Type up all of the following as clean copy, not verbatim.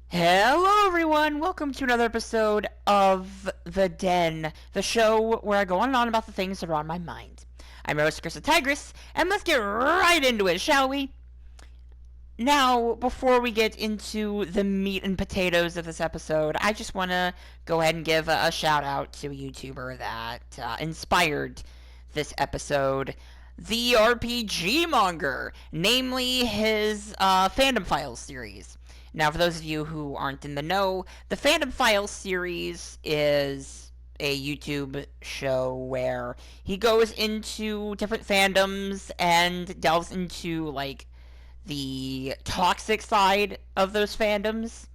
Hello everyone, welcome to another episode of The Den, the show where I go on and on about the things that are on my mind. I'm your host, AccursedTigress, and let's get right into it, shall we? Now, before we get into the meat and potatoes of this episode, I just want to go ahead and give a shout out to a YouTuber that inspired this episode, TheRPGMonger, namely his Fandom Files series. Now, for those of you who aren't in the know, the Fandom Files series is a YouTube show where he goes into different fandoms and delves into, like, the toxic side of those fandoms.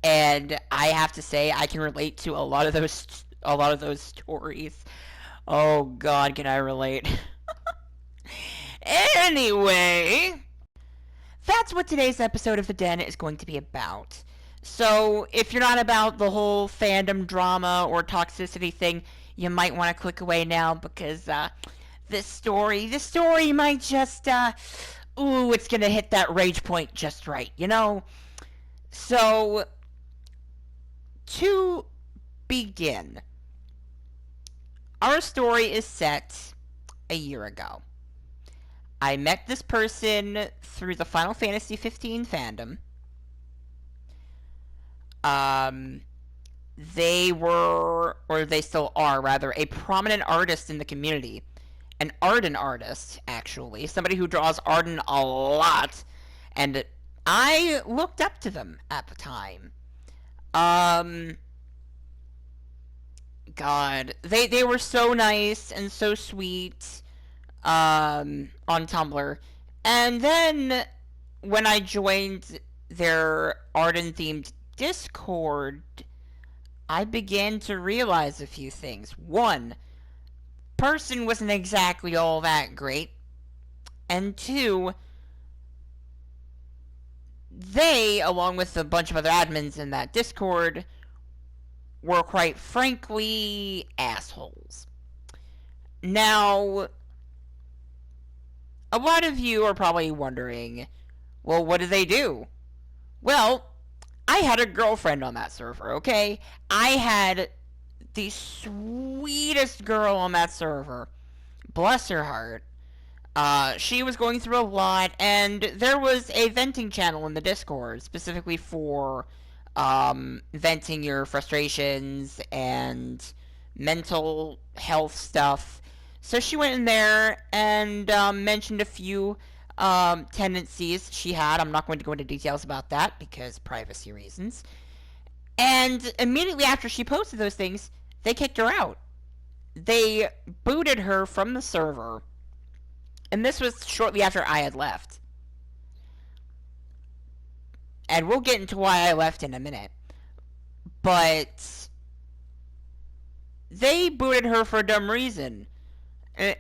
And I have to say, I can relate to a lot of those stories. Oh God, can I relate? Anyway, that's what today's episode of The Den is going to be about. So, if you're not about the whole fandom drama or toxicity thing, you might want to click away now because this story might just it's gonna hit that rage point just right, you know? So, to begin, our story is set a year ago. I met this person through the Final Fantasy 15 fandom. They were, or they still are rather, a prominent artist in the community. An Arden artist, actually. Somebody who draws Arden a lot. And I looked up to them at the time. God. They were so nice and so sweet on Tumblr. And then when I joined their Arden-themed Discord, I began to realize a few things. One, person wasn't exactly all that great. And two, they, along with a bunch of other admins in that Discord, were quite frankly assholes. Now, a lot of you are probably wondering, well, what did they do? Well, I had a girlfriend on that server, okay? I had the sweetest girl on that server. Bless her heart. She was going through a lot, and there was a venting channel in the Discord specifically for venting your frustrations and mental health stuff. So she went in there and mentioned a few tendencies she had. I'm not going to go into details about that because privacy reasons. And immediately after she posted those things, they kicked her out. They booted her from the server. And this was shortly after I had left. And we'll get into why I left in a minute. But they booted her for a dumb reason.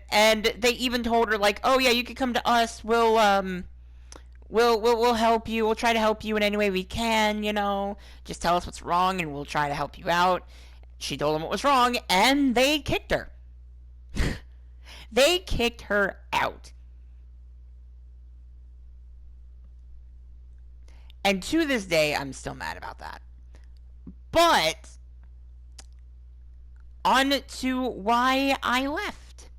And they even told her, like, oh yeah, you can come to us, we'll help you, we'll try to help you in any way we can, you know, just tell us what's wrong and we'll try to help you out. She told them what was wrong, and they kicked her. They kicked her out. And to this day, I'm still mad about that. But, on to why I left.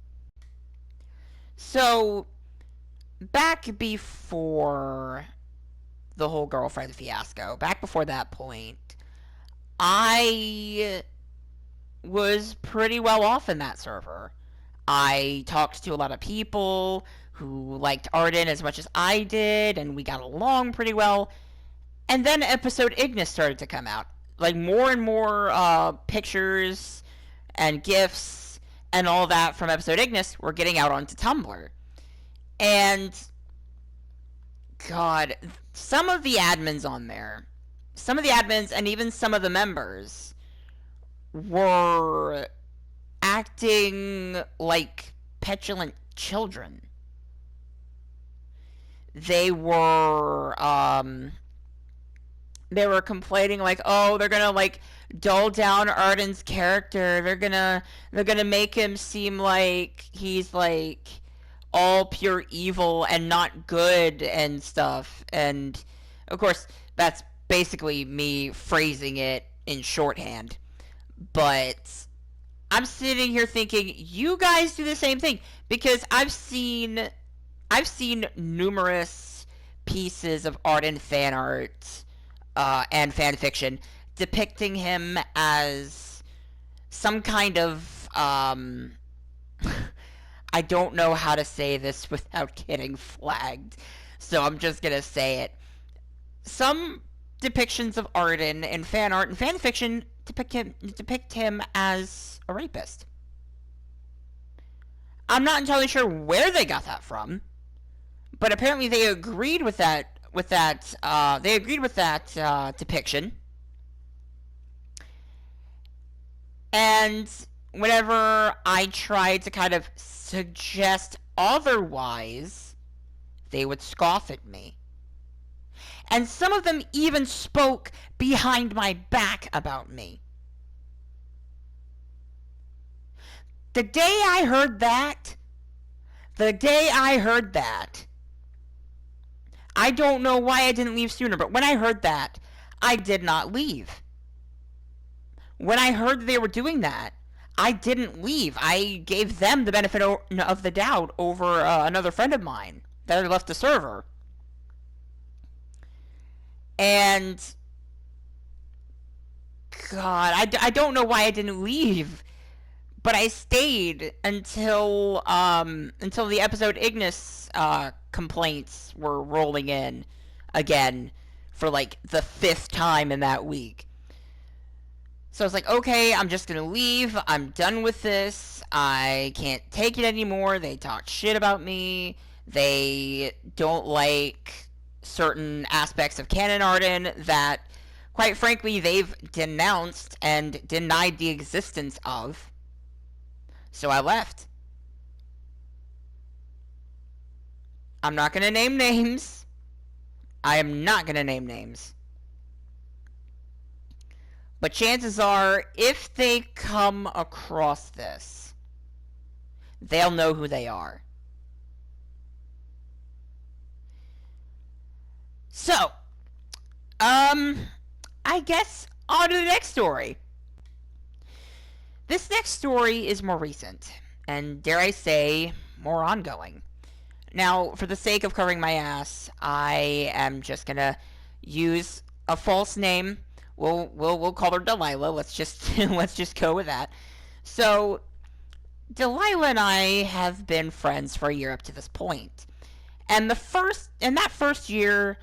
So, back before the whole girlfriend fiasco, back before that point, I was pretty well off in that server. I talked to a lot of people who liked Arden as much as I did, and we got along pretty well. And then episode Ignis started to come out. Like, more and more pictures and GIFs and all that from episode Ignis were getting out onto Tumblr. And, God, some of the admins on there, some of the admins and even some of the members were acting like petulant children. They were complaining like, oh, they're gonna like dull down Arden's character. They're gonna make him seem like he's like all pure evil and not good and stuff. And of course, that's basically me phrasing it in shorthand. But I'm sitting here thinking, you guys do the same thing, because I've seen numerous pieces of art and fan art and fan fiction depicting him as some kind of I don't know how to say this without getting flagged, so I'm just gonna say it. Some depictions of Arden in fan art and fan fiction depict him as a rapist. I'm not entirely sure where they got that from, but apparently they agreed with that. They agreed with that depiction. And whenever I tried to kind of suggest otherwise, they would scoff at me. And some of them even spoke behind my back about me. The day I heard that, I don't know why I didn't leave sooner, but when I heard that, I did not leave. When I heard that they were doing that, I didn't leave. I gave them the benefit of the doubt over another friend of mine that had left the server. And God, I don't know why I didn't leave, but I stayed until the episode Ignis complaints were rolling in again for like the 5th time in that week. So I was like, okay, I'm just gonna leave. I'm done with this. I can't take it anymore. They talk shit about me. They don't like certain aspects of canon Arden that, quite frankly, they've denounced and denied the existence of. So I left. I'm not gonna name names. I am not gonna name names. But chances are, if they come across this, they'll know who they are. So, I guess on to the next story. This next story is more recent, and dare I say, more ongoing. Now, for the sake of covering my ass, I am just gonna use a false name. We'll call her Delilah. Let's just go with that. So, Delilah and I have been friends for a year up to this point, and that first year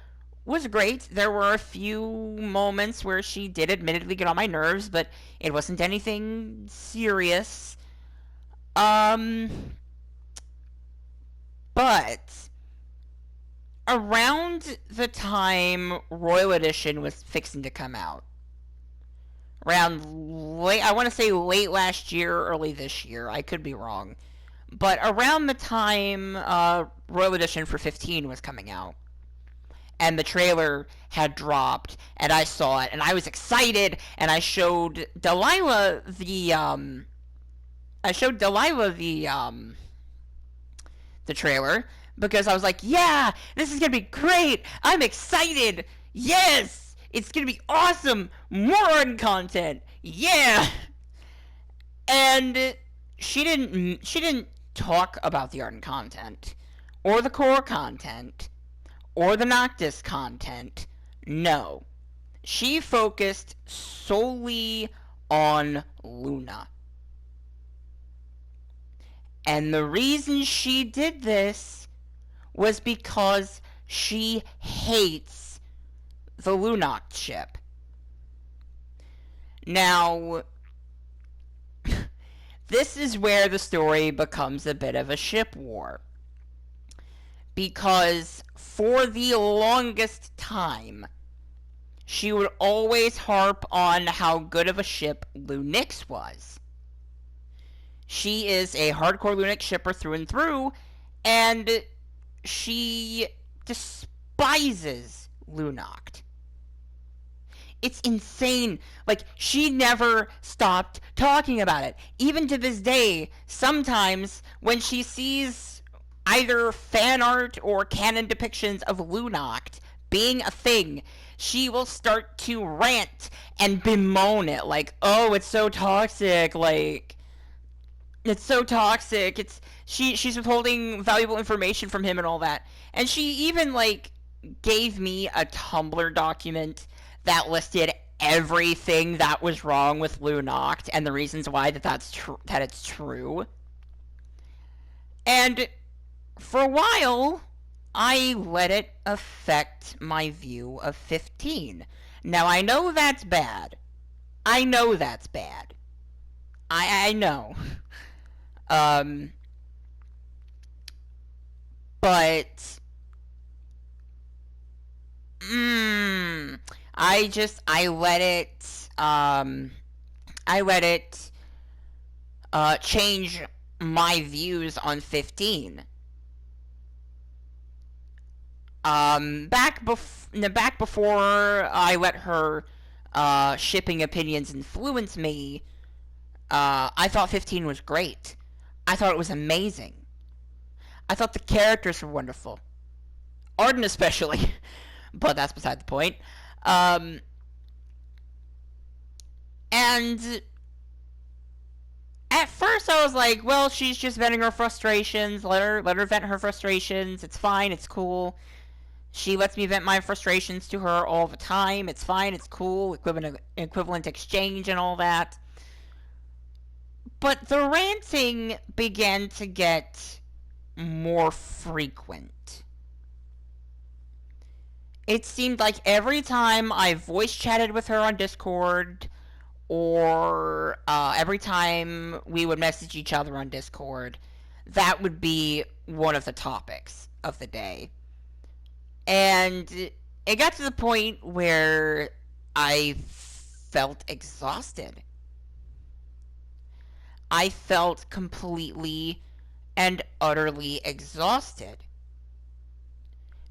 was great. There were a few moments where she did admittedly get on my nerves, but it wasn't anything serious. But around the time Royal Edition was fixing to come out, I want to say late last year, early this year, I could be wrong, but around the time Royal Edition for 15 was coming out, and the trailer had dropped, and I saw it, and I was excited, and I showed Delilah the trailer, because I was like, yeah, this is gonna be great, I'm excited, yes, it's gonna be awesome, more Arden content, yeah. And she didn't talk about the Arden content, or the core content, or the Noctis content. No. She focused solely on Luna. And the reason she did this was because she hates the Lunoct ship. Now, this is where the story becomes a bit of a ship war. Because for the longest time, she would always harp on how good of a ship Lunix was. She is a hardcore Lunix shipper through and through, and she despises Lunoct. It's insane. Like, she never stopped talking about it. Even to this day, sometimes when she sees either fan art or canon depictions of Lunoct being a thing, she will start to rant and bemoan it, like, oh, it's so toxic, like, it's so toxic, she's withholding valuable information from him and all that. And she even, like, gave me a Tumblr document that listed everything that was wrong with Lunoct and the reasons why that it's true. And for a while, I let it affect my view of 15. Now, I know that's bad. I know that's bad. I know. But I let it change my views on 15. Back before I let her shipping opinions influence me, I thought 15 was great. I thought it was amazing. I thought the characters were wonderful. Arden especially. But that's beside the point. And at first I was like, well, she's just venting her frustrations. Let her vent her frustrations. It's fine. It's cool. She lets me vent my frustrations to her all the time. It's fine. It's cool. Equivalent exchange and all that. But the ranting began to get more frequent. It seemed like every time I voice chatted with her on Discord, or every time we would message each other on Discord, that would be one of the topics of the day. And it got to the point where I felt exhausted. I felt completely and utterly exhausted.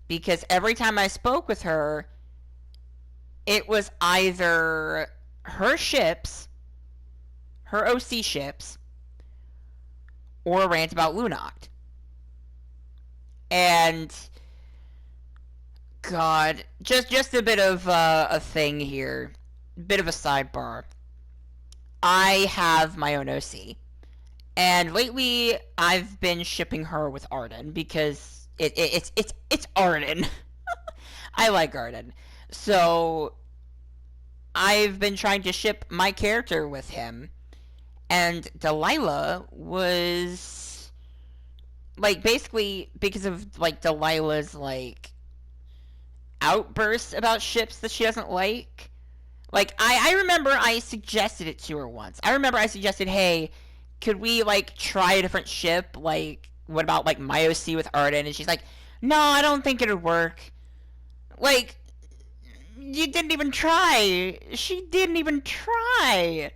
Because every time I spoke with her, it was either her ships, her OC ships, or a rant about Lunoct. And God, just a bit of a thing here, bit of a sidebar. I have my own OC, and lately I've been shipping her with Arden because it's Arden. I like Arden, so I've been trying to ship my character with him, and Delilah was like, basically because of like Delilah's like outbursts about ships that she doesn't like. Like, I remember I suggested it to her once. I remember I suggested, hey, could we, like, try a different ship? Like, what about, like, my OC with Arden? And she's like, no, I don't think it'd work. Like, you didn't even try. She didn't even try.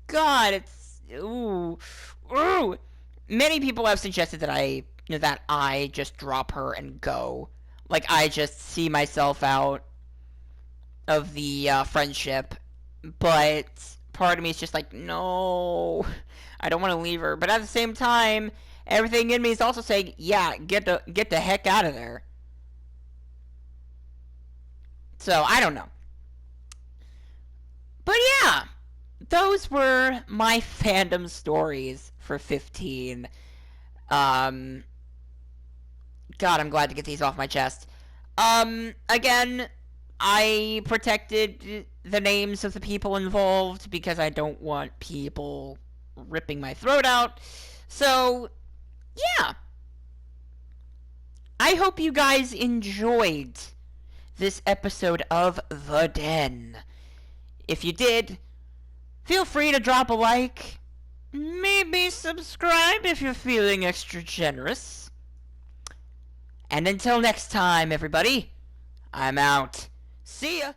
God, it's... Ooh. Many people have suggested that I just drop her and go. Like, I just see myself out of the friendship, but part of me is just like, no, I don't want to leave her. But at the same time, everything in me is also saying, yeah, get the heck out of there. So, I don't know. But yeah, those were my fandom stories for 15. God, I'm glad to get these off my chest. Again, I protected the names of the people involved because I don't want people ripping my throat out. So, yeah. I hope you guys enjoyed this episode of The Den. If you did, feel free to drop a like. Maybe subscribe if you're feeling extra generous. And until next time, everybody, I'm out. See ya!